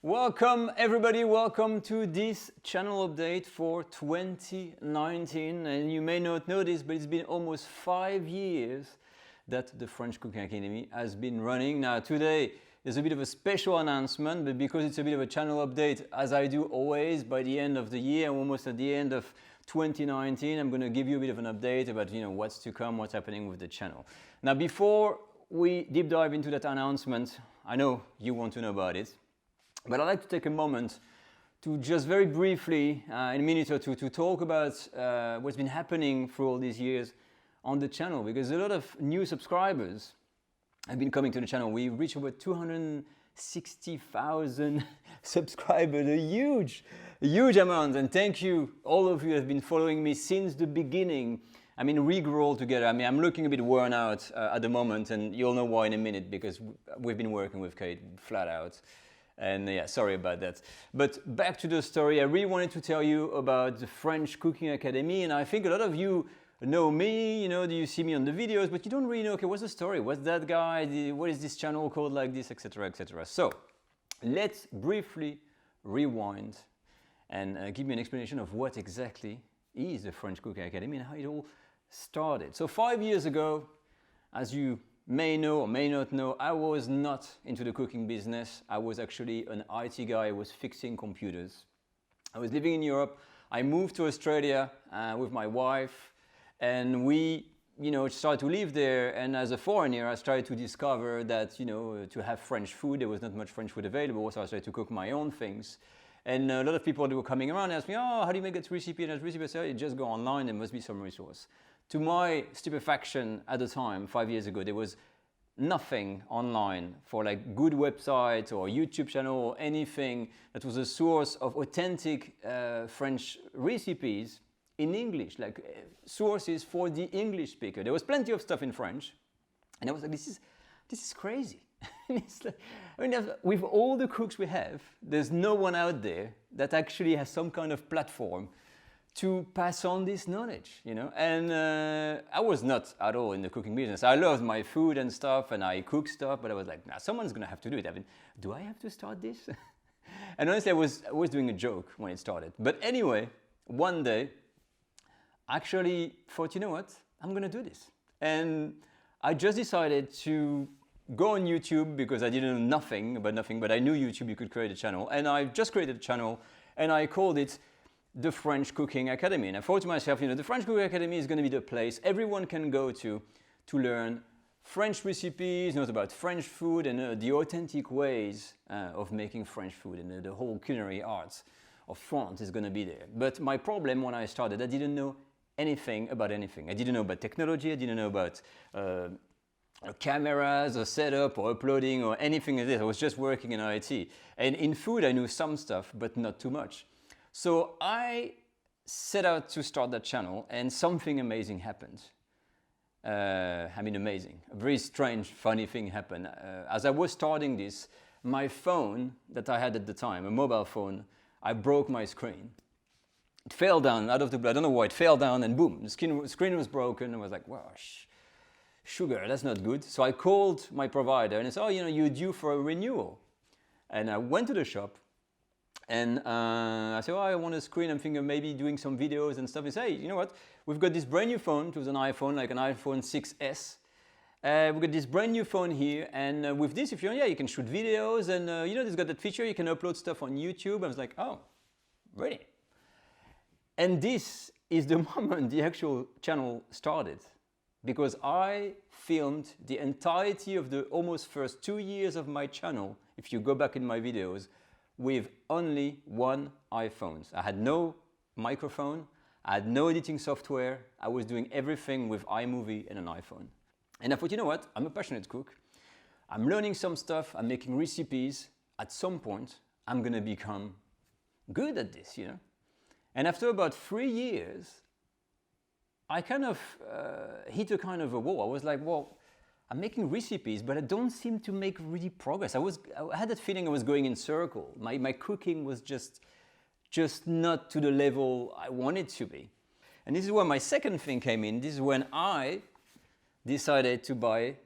Welcome everybody, welcome to this channel update for 2019. And you may not know this, but it's been almost 5 years that the French Cooking Academy has been running. Now today there's a bit of a special announcement, but because it's a bit of a channel update, as I do always by the end of the year, almost at the end of 2019, I'm going to give you a bit of an update about what's to come, what's happening with the channel. Now before we deep dive into that announcement, I know you want to know about it. But I'd like to take a moment to just very briefly, in a minute or two, to talk about what's been happening through all these years on the channel, because a lot of new subscribers have been coming to the channel. We reached over 260,000 subscribers, a huge amount. And thank you, all of you who have been following me since the beginning. I mean, we grew all together. I mean, I'm looking a bit worn out at the moment, and you'll know why in a minute, because we've been working with Kate flat out. And yeah, sorry about that. But back to the story, I really wanted to tell you about the French Cooking Academy. And I think a lot of you know me, you see me on the videos, but you don't really know, okay, what's the story? What's that guy? What is this channel called like this, etc., etc. So let's briefly rewind and give you an explanation of what exactly is the French Cooking Academy and how it all started. So 5 years ago, as you may know or may not know, I was not into the cooking business. I was actually an IT guy. I was fixing computers. I was living in Europe. I moved to Australia with my wife, and we started to live there. And as a foreigner, I started to discover that to have French food, there was not much French food available, so I started to cook my own things. And a lot of people that were coming around asked me, oh, how do you make that recipe? And that recipe, I said, just go online, there must be some resource. To my stupefaction at the time, 5 years ago, there was nothing online for like good websites or YouTube channel or anything that was a source of authentic French recipes in English, like sources for the English speaker. There was plenty of stuff in French, and I was like, this is crazy. It's like, with all the cooks we have, there's no one out there that actually has some kind of platform to pass on this knowledge, And I was not at all in the cooking business. I loved my food and stuff, and I cook stuff, but I was like, nah, someone's gonna have to do it. I mean, do I have to start this? And honestly, I was doing a joke when it started. But anyway, one day, I actually thought, you know what? I'm gonna do this. And I just decided to go on YouTube because I didn't know nothing about nothing, but I knew YouTube, you could create a channel. And I just created a channel, and I called it the French Cooking Academy. And I thought to myself, the French Cooking Academy is going to be the place everyone can go to learn French recipes, about French food and the authentic ways of making French food, and the whole culinary arts of France is going to be there. But my problem when I started, I didn't know anything about anything. I didn't know about technology, I didn't know about cameras or setup or uploading or anything like this. I was just working in IT. And in food I knew some stuff, but not too much. So I set out to start that channel, and something amazing happened. Amazing. A very strange, funny thing happened. As I was starting this, my phone that I had at the time, a mobile phone, I broke my screen. It fell down out of the blue. I don't know why. It fell down, and boom, the screen was broken. I was like, wow, sugar, that's not good. So I called my provider, and I said, oh, you're due for a renewal. And I went to the shop. And I said, oh, I want a screen. I'm thinking of maybe doing some videos and stuff. He said, hey, you know what? We've got this brand new phone. It was an iPhone, like an iPhone 6S. We've got this brand new phone here. And with this, if you want, you can shoot videos. And, it's got that feature. You can upload stuff on YouTube. I was like, oh, really? And this is the moment the actual channel started. Because I filmed the entirety of the almost first 2 years of my channel, if you go back in my videos, with only one iPhone. I had no microphone, I had no editing software, I was doing everything with iMovie and an iPhone. And I thought, you know what, I'm a passionate cook, I'm learning some stuff, I'm making recipes, at some point I'm gonna become good at this, And after about 3 years, I kind of hit a kind of a wall. I was like, well, I'm making recipes, but I don't seem to make really progress. I had that feeling I was going in circle. My cooking was just not to the level I wanted to be. And this is where my second thing came in. This is when I decided to buy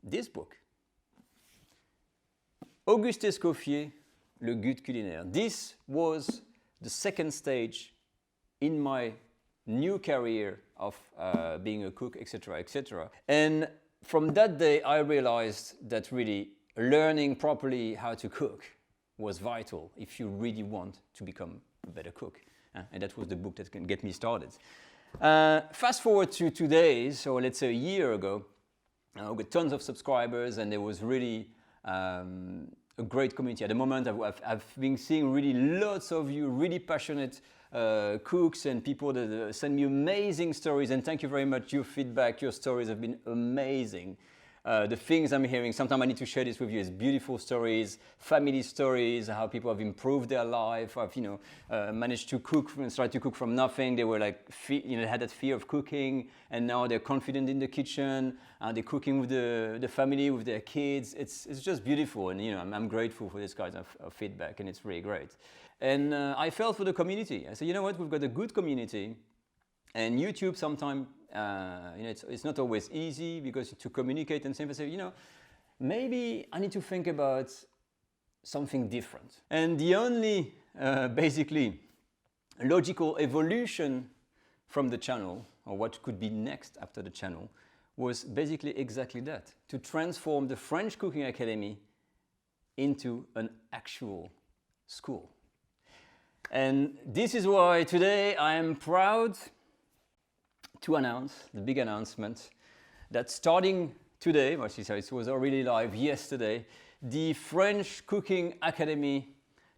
this book. Auguste Escoffier, le guide culinaire. This was the second stage in my new career of being a cook, etc., etc. And from that day, I realized that really learning properly how to cook was vital if you really want to become a better cook. And that was the book that can get me started. Fast forward to today, so let's say a year ago, we got tons of subscribers, and there was really a great community. At the moment, I've been seeing really lots of you really passionate cooks and people that send me amazing stories, and thank you very much. Your feedback, your stories have been amazing. The things I'm hearing, sometimes I need to share this with you, is beautiful stories, family stories, how people have improved their life, have managed to cook and start to cook from nothing. They were like, had that fear of cooking, and now they're confident in the kitchen, they're cooking with the family, with their kids. It's just beautiful, and I'm grateful for this kind of feedback, and it's really great. And I felt for the community. I said, you know what, we've got a good community, and YouTube sometimes, it's not always easy because to communicate and simply say, maybe I need to think about something different. And the only, basically, logical evolution from the channel, or what could be next after the channel, was basically exactly that, to transform the French Cooking Academy into an actual school. And this is why today I am proud to announce the big announcement that starting today, well, it was already live yesterday, the French Cooking Academy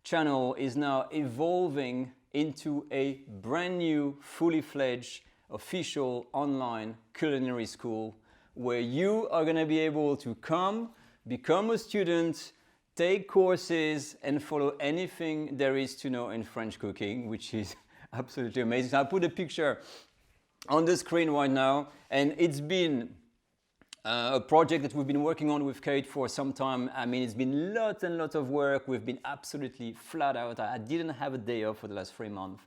channel is now evolving into a brand new, fully fledged, official online culinary school where you are going to be able to come, become a student, take courses, and follow anything there is to know in French cooking, which is absolutely amazing. So I'll put a picture on the screen right now, and it's been a project that we've been working on with Kate for some time. I mean, it's been lots and lots of work. We've been absolutely flat out. I didn't have a day off for the last 3 months,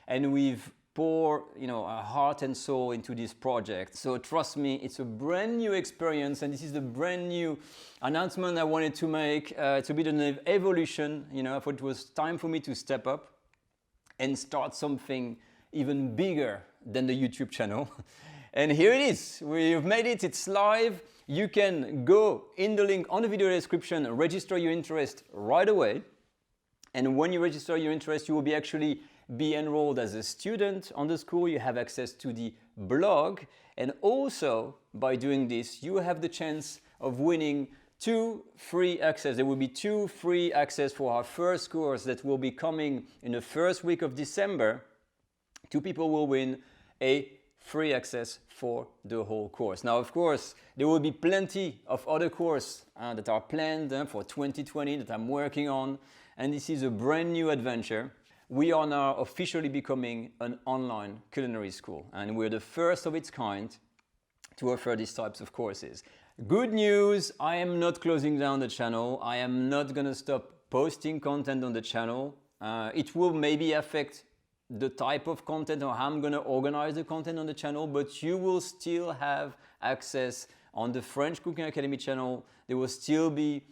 and we've poured, our heart and soul into this project. So trust me, it's a brand new experience, and this is the brand new announcement I wanted to make. It's a bit of an evolution. I thought it was time for me to step up and start something even bigger than the YouTube channel. And here it is. We've made it. It's live. You can go in the link on the video description, register your interest right away. And when you register your interest, you will be enrolled as a student on the school. You have access to the blog. And also, by doing this, you have the chance of winning 2 free access. There will be 2 free access for our first course that will be coming in the first week of December. 2 people will win a free access for the whole course. Now, of course, there will be plenty of other courses that are planned for 2020 that I'm working on. And this is a brand new adventure. We are now officially becoming an online culinary school. And we're the first of its kind to offer these types of courses. Good news, I am not closing down the channel. I am not going to stop posting content on the channel. It will maybe affect the type of content or how I'm going to organize the content on the channel, but you will still have access on the French Cooking Academy channel. There will still be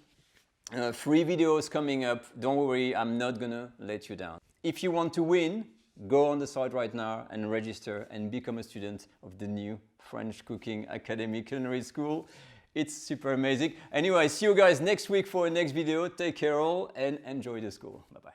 free videos coming up. Don't worry, I'm not going to let you down. If you want to win, go on the site right now and register and become a student of the new French Cooking Academy Culinary School. It's super amazing. Anyway, see you guys next week for a next video. Take care all and enjoy the school. Bye-bye.